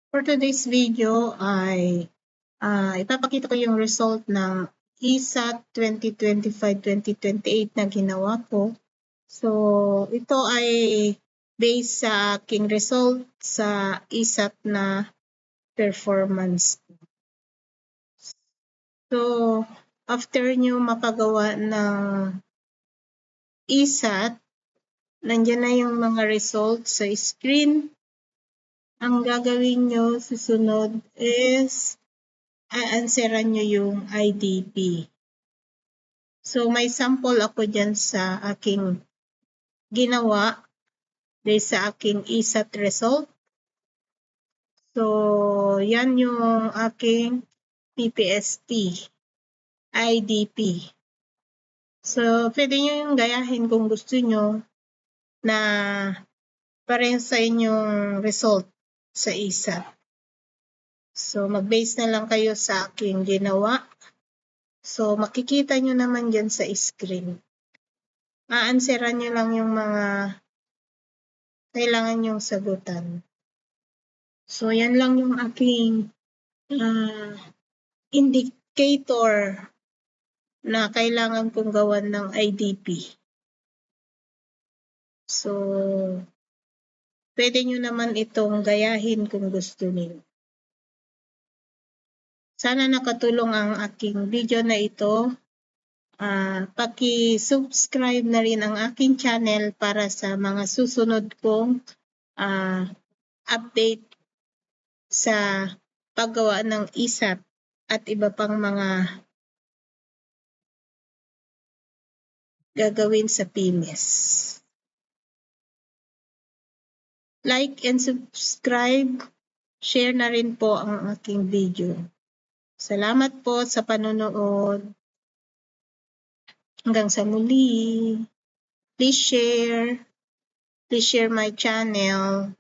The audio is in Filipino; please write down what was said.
For today's video ay ipapakita ko yung result ng ESAT 2025-2028 na ginawa ko. So, ito ay based sa aking result sa ESAT na performance. So, after nyo mapagawa ng ESAT, nandiyan na yung mga results sa screen. Ang gagawin nyo susunod is aanseran nyo yung IDP. So, may sample ako dyan sa aking ginawa dahil sa aking ESAT result. So, yan yung aking PPST IDP. So, pwede nyo yung gayahin kung gusto nyo na parehas sa inyong result sa ESAT. So, mag-base na lang kayo sa aking ginawa. So, makikita nyo naman dyan sa screen. Aanseran nyo lang yung mga kailangan nyong sagutan. So, yan lang yung aking indicator na kailangan kong gawan ng IDP. So, pwede nyo naman itong gayahin kung gusto niyo. Sana nakatulong ang aking video na ito. Paki-subscribe na rin ang aking channel para sa mga susunod kong update sa paggawa ng ESAT at iba pang mga gagawin sa PMES. Like and subscribe, share na rin po ang aking video. Salamat po sa panonood. Hanggang sa muli. Please share my channel.